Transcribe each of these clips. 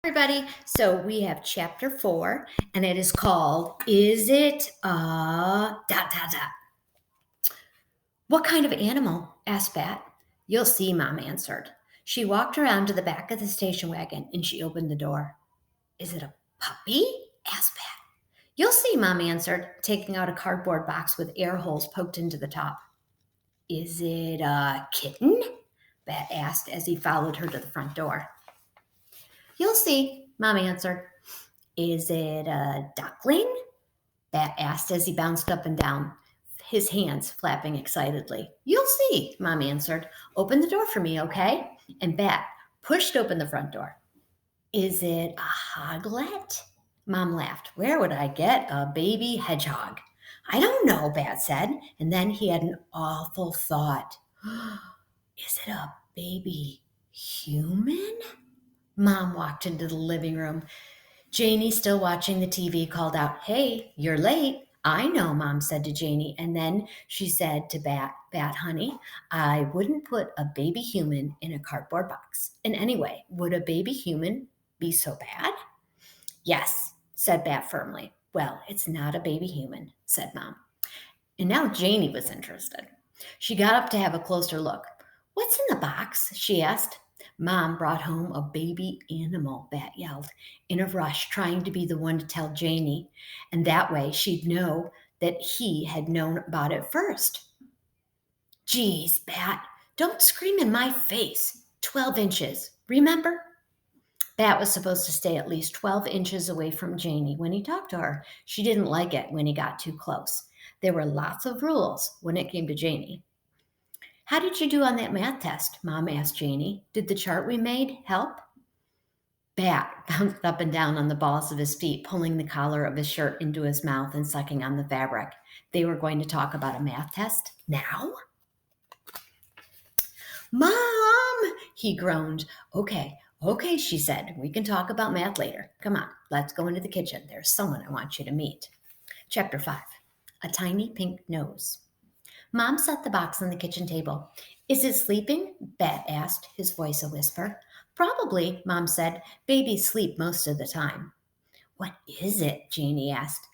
Everybody. So we have chapter 4, and it is called Is It a dot dot dot? What kind of animal? Asked Bat. You'll see, Mom answered. She walked around to the back of the station wagon and she opened the door. Is it a puppy? Asked Bat. You'll see, Mom answered, taking out a cardboard box with air holes poked into the top. Is it a kitten? Bat asked as he followed her to the front door. You'll see, Mom answered. Is it a duckling? Bat asked as he bounced up and down, his hands flapping excitedly. You'll see, Mom answered. Open the door for me, okay? And Bat pushed open the front door. Is it a hoglet? Mom laughed. Where would I get a baby hedgehog? I don't know, Bat said. And then he had an awful thought. Is it a baby human? Mom walked into the living room. Janie, still watching the TV, called out, Hey, you're late. I know, Mom said to Janie. And then she said to Bat, honey, I wouldn't put a baby human in a cardboard box. And anyway, would a baby human be so bad? Yes, said Bat firmly. Well, it's not a baby human, said Mom. And now Janie was interested. She got up to have a closer look. What's in the box? She asked. Mom brought home a baby animal, Bat yelled, in a rush, trying to be the one to tell Janie, and that way she'd know that he had known about it first. Geez, Bat, don't scream in my face. 12 inches, remember? Bat was supposed to stay at least 12 inches away from Janie when he talked to her. She didn't like it when he got too close. There were lots of rules when it came to Janie. How did you do on that math test? Mom asked Janie. Did the chart we made help? Bat bounced up and down on the balls of his feet, pulling the collar of his shirt into his mouth and sucking on the fabric. They were going to talk about a math test now? Mom, he groaned. Okay, she said. We can talk about math later. Come on, let's go into the kitchen. There's someone I want you to meet. Chapter 5, A Tiny Pink Nose. Mom set the box on the kitchen table. Is it sleeping? Bat asked, his voice a whisper. Probably, Mom said. Babies sleep most of the time. What is it? Janie asked.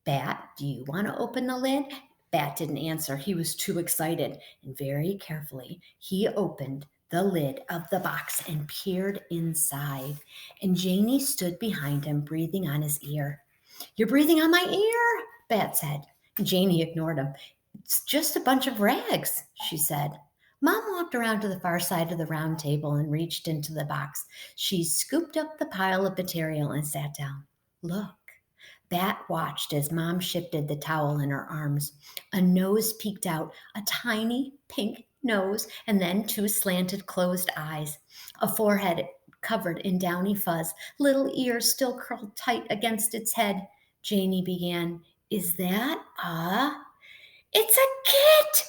Bat, do you want to open the lid? Bat didn't answer. He was too excited. And very carefully, he opened the lid of the box and peered inside. And Janie stood behind him, breathing on his ear. You're breathing on my ear, Bat said. Janie ignored him. It's just a bunch of rags, she said. Mom walked around to the far side of the round table and reached into the box. She scooped up the pile of material and sat down. Look. Bat watched as Mom shifted the towel in her arms. A nose peeked out, a tiny pink nose, and then two slanted closed eyes. A forehead covered in downy fuzz, little ears still curled tight against its head. Janie began, Is that a... It's a kit,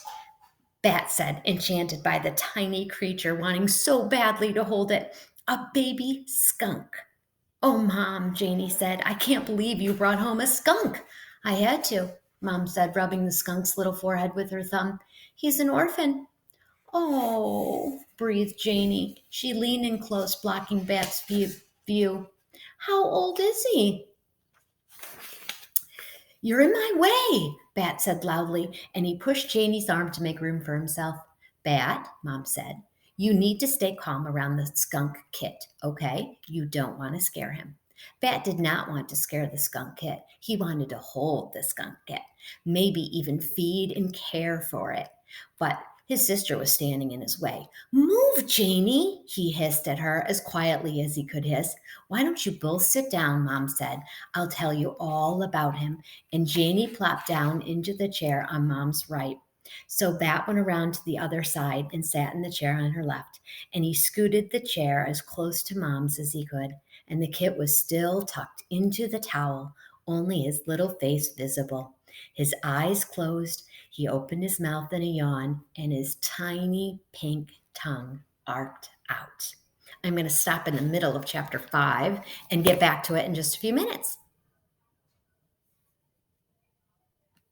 Bat said, enchanted by the tiny creature, wanting so badly to hold it. A baby skunk. Oh, Mom, Janie said, I can't believe you brought home a skunk. I had to, Mom said, rubbing the skunk's little forehead with her thumb. He's an orphan. Oh, breathed Janie. She leaned in close, blocking Bat's view. How old is he? You're in my way, Bat said loudly, and he pushed Janie's arm to make room for himself. Bat, Mom said, you need to stay calm around the skunk kit, okay? You don't want to scare him. Bat did not want to scare the skunk kit. He wanted to hold the skunk kit, maybe even feed and care for it. But his sister was standing in his way. Move, Janie, he hissed at her as quietly as he could hiss. Why don't you both sit down, Mom said. I'll tell you all about him. And Janie plopped down into the chair on Mom's right. So Bat went around to the other side and sat in the chair on her left, and he scooted the chair as close to Mom's as he could, and the kit was still tucked into the towel, only his little face visible. His eyes closed, he opened his mouth in a yawn, and his tiny pink tongue arced out. I'm going to stop in the middle of chapter 5 and get back to it in just a few minutes.